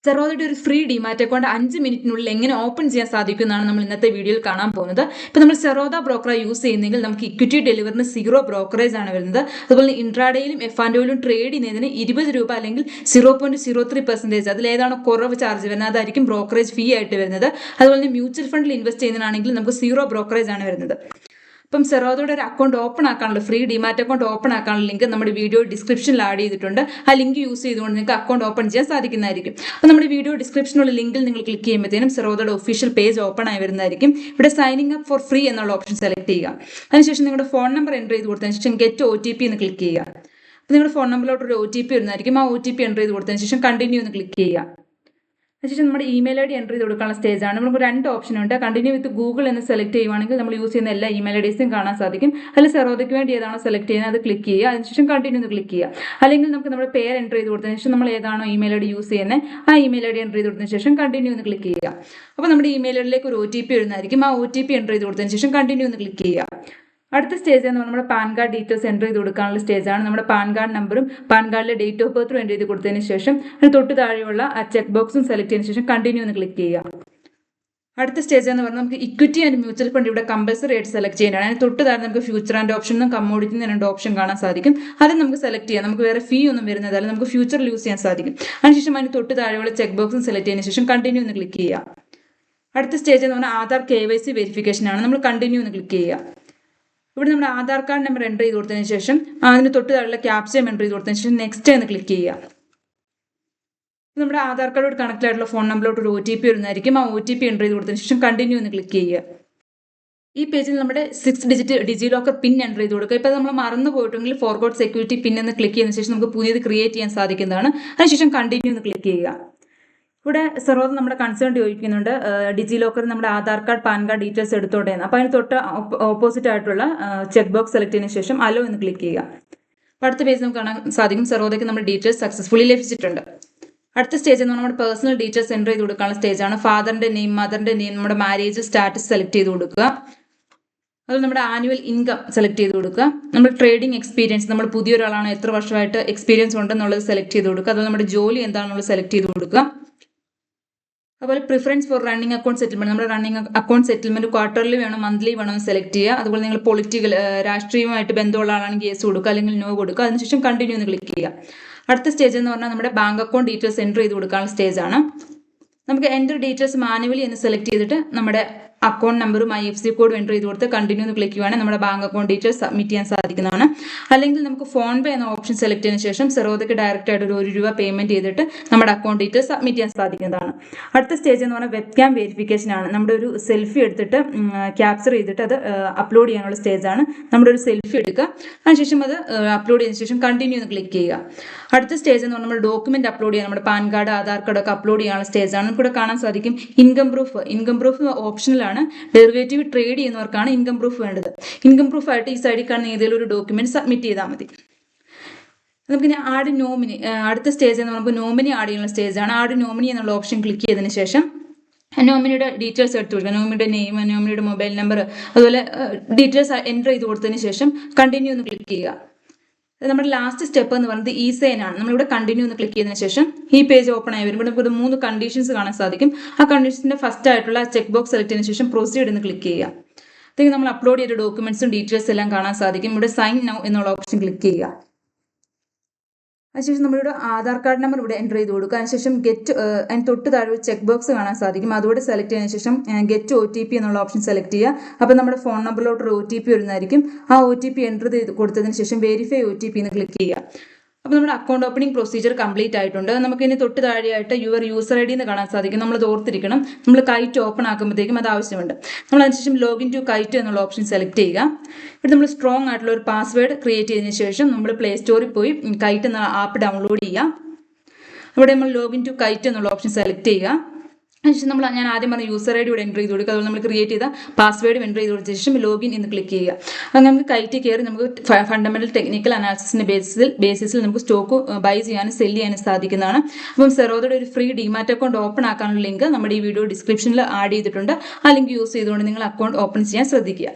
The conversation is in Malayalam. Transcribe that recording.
സെറോദയുടെ ഒരു ഫ്രീ ഡിമാറ്റ് അക്കൗണ്ട് 5 മിനിറ്റിനുള്ളിൽ എങ്ങനെ ഓപ്പൺ ചെയ്യാൻ സാധിക്കുമെന്നാണ് നമ്മൾ ഇന്നത്തെ വീഡിയോയിൽ കാണാൻ പോകുന്നത്. ഇപ്പോൾ നമ്മൾ സെറോദ ബ്രോക്കർ യൂസ് ചെയ്യുന്നെങ്കിൽ നമുക്ക് ഇക്വിറ്റി ഡെലിവറിന് 0 ബ്രോക്കറേജ് ആണ് വരുന്നത്. അതുപോലെ ഇൻട്രാഡേയിലും F&Oയിലും ട്രേഡ് ചെയ്യുന്നതിന് 20 രൂപ അല്ലെങ്കിൽ 0.03%, അതിലേതാണോ കുറവ് ചാർജ് വരുന്നത് അതായിരിക്കും ബ്രോക്കറേജ് ഫീ ആയിട്ട് വരുന്നത്. അതുപോലെ മ്യൂച്വൽ ഫണ്ടിൽ ഇൻവെസ്റ്റ് ചെയ്യുന്നതിനാണെങ്കിൽ നമുക്ക് 0 ബ്രോക്കറേജ് ആണ് വരുന്നത്. അപ്പം സെറോദയുടെ ഒരു അക്കൗണ്ട് ഓപ്പൺ ആക്കാനുള്ള ഫ്രീ ഡിമാറ്റ് അക്കൗണ്ട് ഓപ്പൺ ആക്കാനുള്ള ലിങ്ക് നമ്മുടെ വീഡിയോ ഡിസ്ക്രിപ്ഷനിൽ ആഡ് ചെയ്തിട്ടുണ്ട്. ആ ലിങ്ക് യൂസ് ചെയ്തുകൊണ്ട് നിങ്ങൾക്ക് അക്കൗണ്ട് ഓപ്പൺ ചെയ്യാൻ സാധിക്കുന്നതായിരിക്കും. അപ്പോൾ നമ്മുടെ വീഡിയോ ഡിസ്ക്രിപ്ഷനുള്ള ലിങ്കിൽ നിങ്ങൾ ക്ലിക്ക് ചെയ്യുമ്പോഴത്തേനും സെറോദയുടെ ഒഫീഷ്യൽ പേജ് ഓപ്പൺ ആയി വരുന്നതായിരിക്കും. ഇവിടെ സൈനിങ് അപ്പ് ഫോർ ഫ്രീ എന്നുള്ള ഓപ്ഷൻ സെലക്ട് ചെയ്യുക. അതിനുശേഷം നിങ്ങളുടെ ഫോൺ നമ്പർ എൻ്റർ ചെയ്ത് കൊടുത്തതിന് ശേഷം ഗെറ്റ് OTP എന്ന് ക്ലിക്ക് ചെയ്യുക. അപ്പോൾ നിങ്ങളുടെ ഫോൺ നമ്പറിലോട്ട് ഒരു OTP വരുന്നതായിരിക്കും. ആ OTP എൻ്റർ ചെയ്ത് കൊടുത്തതിന് ശേഷം കണ്ടിന്യൂ എന്ന് ക്ലിക്ക് ചെയ്യുക. അതിനുശേഷം നമ്മുടെ ഇമെയിൽ ID എൻ്റർ ചെയ്ത് കൊടുക്കാനുള്ള സ്റ്റേജാണ്. നമുക്ക് 2 ഓപ്ഷൻ ഉണ്ട്. കണ്ടിന്യൂ വിത്ത് ഗൂഗിൾ എന്ന് സെലക്ട് ചെയ്യുവാണെങ്കിൽ നമ്മൾ യൂസ് ചെയ്യുന്ന എല്ലാ ഇമെയിൽ IDസും കാണാൻ സാധിക്കും. അതിൽ സെറോദയ്ക്ക് വേണ്ടി ഏതാണോ സെലക്ട് ചെയ്യുന്നത് അത് ക്ലിക്ക് ചെയ്യുക. അതിനുശേഷം കണ്ടിന്യൂ എന്ന് ക്ലിക്ക് ചെയ്യുക. അല്ലെങ്കിൽ നമുക്ക് നമ്മുടെ പേര് എൻ്റർ ചെയ്ത് കൊടുത്തതിന് ശേഷം നമ്മൾ ഏതാണോ ഇമെയിൽ ID യൂസ് ചെയ്യുന്നത് ആ ഇമെയിൽ ID എൻ്റർ ചെയ്ത് കൊടുത്തതിന് ശേഷം കണ്ടിന്യൂ എന്ന് ക്ലിക്ക് ചെയ്യുക. അപ്പോൾ നമ്മുടെ ഇമെയിൽ IDയിലേക്ക് ഒരു OTP വരുന്നതായിരിക്കും. ആ OTP എൻ്റർ ചെയ്ത് കൊടുത്തതിന് ശേഷം കണ്ടിന്യൂ എന്ന് ക്ലിക്ക് ചെയ്യുക. അടുത്ത സ്റ്റേജ് എന്ന് പറഞ്ഞാൽ നമ്മുടെ പാൻ കാർഡ് ഡീറ്റെയിൽസ് എൻ്റർ ചെയ്ത് കൊടുക്കാനുള്ള സ്റ്റേജാണ്. നമ്മുടെ പാൻ കാർഡ് നമ്പറും പാൻ കാർഡിലെ ഡേറ്റ് ഓഫ് ബർത്തും എൻ്റർ ചെയ്ത് കൊടുത്തതിന് ശേഷം അതിന് തൊട്ട് താഴെയുള്ള ആ ചെക്ക് ബോക്സും സെലക്ട് ചെയ്തതിന് ശേഷം കണ്ടിന്യൂ എന്ന് ക്ലിക്ക് ചെയ്യുക. അടുത്ത സ്റ്റേജ് എന്ന് പറഞ്ഞാൽ നമുക്ക് ഇക്വിറ്റി ആൻഡ് മ്യൂച്വൽ ഫണ്ട് ഇവിടെ കമ്പൽസറി ആയിട്ട് സെലക്ട് ചെയ്യാനാണ്. അതിന് തൊട്ട് താഴെ നമുക്ക് ഫ്യൂച്ചർ ആൻഡ് ഓപ്ഷനും കമ്മോഡിറ്റി 2 ഓപ്ഷൻ കാണാൻ സാധിക്കും. അത് നമുക്ക് സെലക്ട് ചെയ്യാം. നമുക്ക് വേറെ ഫീ ഒന്നും വരുന്നതല്ല, നമുക്ക് ഫ്യൂച്ചറിൽ യൂസ് ചെയ്യാൻ സാധിക്കും. അതിനുശേഷം അതിന് തൊട്ട് താഴെയുള്ള ചെക്ക് ബോക്സും സെലക്ട് ചെയ്തതിന് ശേഷം കണ്ടിന്യൂ എന്ന് ക്ലിക്ക് ചെയ്യുക. അടുത്ത സ്റ്റേജ് എന്ന് പറഞ്ഞാൽ ആധാർ KYC വെരിഫിക്കേഷൻ ആണ്. നമ്മൾ കണ്ടിന്യൂ എന്ന് ക്ലിക്ക് ചെയ്യുക. ഇവിടെ നമ്മുടെ ആധാർ കാർഡ് നമ്പർ എൻ്റർ ചെയ്ത് കൊടുത്തതിന് ശേഷം അതിന് തൊട്ട് താഴെയുള്ള ക്യാപ്ചയും എൻ്റർ ചെയ്ത് കൊടുത്തതിന് ശേഷം നെക്സ്റ്റ് എന്ന് ക്ലിക്ക് ചെയ്യുക. നമ്മുടെ ആധാർ കാർഡോട് കണക്ട് ആയിട്ടുള്ള ഫോൺ നമ്പറിലോട്ട് ഒരു OTP വരുന്നതായിരിക്കും. ആ OTP എൻ്റർ ചെയ്ത് കൊടുത്തതിന് ശേഷം കണ്ടിന്യൂ എന്ന് ക്ലിക്ക് ചെയ്യുക. ഈ പേജിൽ നമ്മുടെ 6 ഡിജിറ്റ് ഡിജി ലോക്കർ പിൻ എൻ്റർ ചെയ്ത് കൊടുക്കുക. ഇപ്പോൾ നമ്മൾ മറന്നു പോയിട്ടുണ്ടെങ്കിൽ ഫോർഗോട്ട് സെക്യൂരിറ്റി പിൻ എന്ന് ക്ലിക്ക് ചെയ്തതിന് ശേഷം നമുക്ക് പുതിയത് ക്രിയേറ്റ് ചെയ്യാൻ സാധിക്കുന്നതാണ്. അതിനുശേഷം കണ്ടിന്യൂ എന്ന് ക്ലിക്ക് ചെയ്യുക. ഇവിടെ സെറോദ നമ്മുടെ കൺസേൺ ചോദിക്കുന്നുണ്ട്, ഡിജി ലോക്കറിൽ നമ്മുടെ Aadhaar card pan card details എടുത്തോട്ടെ എന്ന്. അപ്പോൾ അതിന് തൊട്ട് ഓപ്പോസിറ്റ് ആയിട്ടുള്ള ചെക്ക് ബോക്സ് സെലക്ട് ചെയ്തതിന് ശേഷം അലോ എന്ന് ക്ലിക്ക് ചെയ്യുക. അപ്പോൾ അടുത്ത പേജ് നമുക്ക് കാണാൻ സാധിക്കും സെറോദയ്ക്ക് നമ്മുടെ ഡീറ്റെയിൽസ് സക്സസ്ഫുള്ളി ലഭിച്ചിട്ടുണ്ട്. അടുത്ത സ്റ്റേജ് എന്ന് പറഞ്ഞാൽ നമ്മുടെ പേഴ്സണൽ ഡീറ്റെയിൽസ് എൻ്റർ ചെയ്ത് കൊടുക്കാനുള്ള സ്റ്റേജാണ്. ഫാദറിൻ്റെ നെയിം, മദറിൻ്റെ നെയിം, നമ്മുടെ മാരേജ് സ്റ്റാറ്റസ് സെലക്ട് ചെയ്ത് കൊടുക്കുക. അതുപോലെ നമ്മുടെ ആനുവൽ ഇൻകം സെലക്ട് ചെയ്ത് കൊടുക്കുക. നമ്മൾ ട്രേഡിംഗ് എക്സ്പീരിയൻസ്, നമ്മൾ പുതിയൊരാളാണ്, എത്ര വർഷമായിട്ട് എക്സ്പീരിയൻസ് ഉണ്ടെന്നുള്ളത് സെലക്ട് ചെയ്ത് കൊടുക്കുക. അതുപോലെ നമ്മുടെ ജോലി എന്താണെന്നുള്ളത് സെലക്ട് ചെയ്ത് കൊടുക്കുക. അതുപോലെ preference for running account settlement, നമ്മുടെ റണ്ണിങ് അക്കൗണ്ട് സെറ്റിൽമെന്റ് ക്വാർട്ടർലി വേണം, മന്ത്ലി വേണം സെലക്ട് ചെയ്യുക. അതുപോലെ നിങ്ങൾ പൊളിറ്റിക്കൽ രാഷ്ട്രീയമായിട്ട് ബന്ധമുള്ള ആളാണെങ്കിൽ യെസ് കൊടുക്കുക, അല്ലെങ്കിൽ നോ കൊടുക്കുക. അതിനുശേഷം കണ്ടിന്യൂ എന്ന് ക്ലിക്ക് ചെയ്യുക. അടുത്ത സ്റ്റേജ് എന്ന് പറഞ്ഞാൽ നമ്മുടെ ബാങ്ക് അക്കൗണ്ട് ഡീറ്റെയിൽസ് എൻ്റർ ചെയ്ത് കൊടുക്കാനുള്ള സ്റ്റേജാണ്. നമുക്ക് എൻ്റർ ഡീറ്റെയിൽസ് മാനുവലി എന്ന് സെലക്ട് ചെയ്തിട്ട് നമ്മുടെ അക്കൗണ്ട് നമ്പറും IFSC കോഡും എൻ്റർ ചെയ്ത് കൊടുത്ത് കണ്ടിന്യൂ എന്ന് ക്ലിക്ക് ചെയ്യുവാണെങ്കിൽ നമ്മുടെ ബാങ്ക് അക്കൗണ്ട് ഡീറ്റെയിൽസ് സബ്മിറ്റ് ചെയ്യാൻ സാധിക്കുന്നതാണ്. അല്ലെങ്കിൽ നമുക്ക് ഫോൺ പേ എന്ന ഓപ്ഷൻ സെലക്ട് ചെയ്തതിന് ശേഷം സെറോദയ്ക്ക് ഡയറക്റ്റ് ആയിട്ട് ഒരു ₹1 പേയ്മെന്റ് ചെയ്തിട്ട് നമ്മുടെ അക്കൗണ്ട് ഡീറ്റെയിൽസ് സബ്മിറ്റ് ചെയ്യാൻ സാധിക്കുന്നതാണ്. അടുത്ത സ്റ്റേജ് എന്ന് പറഞ്ഞാൽ വെബ് ക്യാം വെരിഫിക്കേഷൻ ആണ്. നമ്മുടെ ഒരു സെൽഫി എടുത്തിട്ട് ക്യാപ്ചർ ചെയ്തിട്ട് അത് അപ്ലോഡ് ചെയ്യാനുള്ള സ്റ്റേജാണ്. നമ്മുടെ ഒരു സെൽഫി എടുക്കുക, അതിനുശേഷം അത് അപ്ലോഡ് ചെയ്തതിനു ശേഷം കണ്ടിന്യൂ എന്ന് ക്ലിക്ക് ചെയ്യുക. അടുത്ത സ്റ്റേജ് എന്ന് പറഞ്ഞാൽ നമ്മൾ ഡോക്യുമെന്റ് അപ്ലോഡ് ചെയ്യാൻ, നമ്മുടെ പാൻ കാർഡ് ആധാർ കാർഡ് ഒക്കെ അപ്ലോഡ് ചെയ്യാനുള്ള സ്റ്റേജാണ്. നമുക്കിവിടെ കാണാൻ സാധിക്കും ഇൻകം പ്രൂഫ് ഓപ്ഷനിലാണ്. ഡെറിവേറ്റീവ് ട്രേഡ് ചെയ്യുന്നവർക്കാണ് ഇൻകം പ്രൂഫ് വേണ്ടത്. ഇൻകം പ്രൂഫ് ആയിട്ട് ഈ സൈഡിൽ കാണുന്ന ഏതെങ്കിലും ഒരു ഡോക്യുമെന്റ് സബ്മിറ്റ് ചെയ്താൽ മതി. നമുക്കിനി ആഡ് നോമിനി, അടുത്ത സ്റ്റേജ് എന്ന് നമുക്ക് നോമിനി ആഡ് ചെയ്യുന്ന സ്റ്റേജാണ്. ആഡ് നോമിനി എന്നുള്ള ഓപ്ഷൻ ക്ലിക്ക് ചെയ്തതിന് ശേഷം നോമിനിയുടെ ഡീറ്റെയിൽസ് എടുത്തു കൊടുക്കുക. നോമിനിയുടെ നെയിം, നോമിനിയുടെ മൊബൈൽ നമ്പർ, അതുപോലെ ഡീറ്റെയിൽസ് എൻ്റർ ചെയ്ത് കൊടുത്തതിന് ശേഷം കണ്ടിന്യൂ എന്ന് ക്ലിക്ക് ചെയ്യുക. നമ്മുടെ ലാസ്റ്റ് സ്റ്റെപ്പ് എന്ന് പറയുന്നത് ഇ-സൈൻ ആണ്. നമ്മളിവിടെ കണ്ടിന്യൂ എന്ന് ക്ലിക്ക് ചെയ്തതിന് ശേഷം ഈ പേജ് ഓപ്പൺ ആയി വരുമ്പോൾ നമുക്ക് 3 കണ്ടീഷൻസ് കാണാൻ സാധിക്കും. ആ കണ്ടീഷൻ്റെ ഫസ്റ്റ് ആയിട്ടുള്ള ചെക്ക് ബോക്സ് സെലക്ട് ചെയ്തതിന് ശേഷം പ്രൊസീഡ് എന്ന് ക്ലിക്ക് ചെയ്യുക. അതായത് നമ്മൾ അപ്ലോഡ് ചെയ്ത ഡോക്യുമെന്റ്സും ഡീറ്റെയിൽസ് എല്ലാം കാണാൻ സാധിക്കും. ഇവിടെ സൈൻ നൗ എന്നുള്ള ഓപ്ഷൻ ക്ലിക്ക് ചെയ്യുക. അതിനുശേഷം നമ്മളിവിടെ ആധാർ കാർഡ് നമ്പർ ഇവിടെ എൻ്റർ ചെയ്ത് കൊടുക്കുക. അതിനുശേഷം അതിന് തൊട്ട് താഴെ ഒരു ചെക്ക് ബോക്സ് കാണാൻ സാധിക്കും. അതുകൂടെ സെലക്ട് ചെയ്തതിനു ശേഷം ഗെറ്റ് OTP എന്നുള്ള ഓപ്ഷൻ സെലക്ട് ചെയ്യുക. അപ്പോൾ നമ്മുടെ ഫോൺ നമ്പറിലോട്ട് ഒരു OTP വരുന്നതായിരിക്കും. ആ OTP എൻ്റർ ചെയ്ത് കൊടുത്തതിന് ശേഷം വെരിഫൈ OTP എന്ന് ക്ലിക്ക് ചെയ്യുക. അപ്പോൾ നമ്മുടെ അക്കൗണ്ട് ഓപ്പണിംഗ് പ്രൊസീജിയർ കംപ്ലീറ്റ് ആയിട്ടുണ്ട്. നമുക്ക് ഇനി തൊട്ട് താഴെയായിട്ട് യൂസർ ID എന്ന് കാണാൻ സാധിക്കും. നമ്മൾ അത് ഓർത്തിരിക്കണം. നമ്മൾ കൈറ്റ് ഓപ്പൺ ആക്കുമ്പോഴത്തേക്കും അത് ആവശ്യമുണ്ട്. നമ്മൾ അതിനുശേഷം ലോഗിൻ ടു കൈറ്റ് എന്നുള്ള ഓപ്ഷൻ സെലക്ട് ചെയ്യുക. ഇവിടെ നമ്മൾ സ്ട്രോങ് ആയിട്ടുള്ള ഒരു പാസ്വേഡ് ക്രിയേറ്റ് ചെയ്തതിന് ശേഷം നമ്മൾ പ്ലേ സ്റ്റോറിൽ പോയി കൈറ്റ് എന്ന ആപ്പ് ഡൗൺലോഡ് ചെയ്യുക. അവിടെ നമ്മൾ ലോഗിൻ ടു കൈറ്റ് എന്നുള്ള ഓപ്ഷൻ സെലക്ട് ചെയ്യുക. അതിനുശേഷം ഞാൻ ആദ്യം പറഞ്ഞ യൂസർ ID ഇവിടെ എൻ്റർ ചെയ്ത് കൊടുക്കുക. അതുപോലെ നമ്മൾ ക്രിയേറ്റ് ചെയ്ത പാസ്വേഡ് എൻ്റർ ചെയ്ത് കൊടുത്ത ശേഷം ലോഗിൻ എന്ന് ക്ലിക്ക് ചെയ്യുക. അങ്ങനെ നമുക്ക് കൈറ്റ് കയറി നമുക്ക് ഫണ്ടമെന്റൽ ടെക്നിക്കൽ അനാലിസിസിന്റെ ബേസിസിൽ നമുക്ക് സ്റ്റോക്ക് ബൈ ചെയ്യാനും സെല് ചെയ്യാനും സാധിക്കുന്നതാണ്. അപ്പം സെറോദയുടെ ഒരു ഫ്രീ ഡിമാറ്റ് അക്കൗണ്ട് ഓപ്പൺ ആക്കാനുള്ള ലിങ്ക് നമ്മുടെ ഈ വീഡിയോ ഡിസ്ക്രിപ്ഷനിൽ ആഡ് ചെയ്തിട്ടുണ്ട്. ആ ലിങ്ക് യൂസ് ചെയ്തുകൊണ്ട് നിങ്ങൾ അക്കൗണ്ട് ഓപ്പൺ ചെയ്യാൻ ശ്രദ്ധിക്കുക.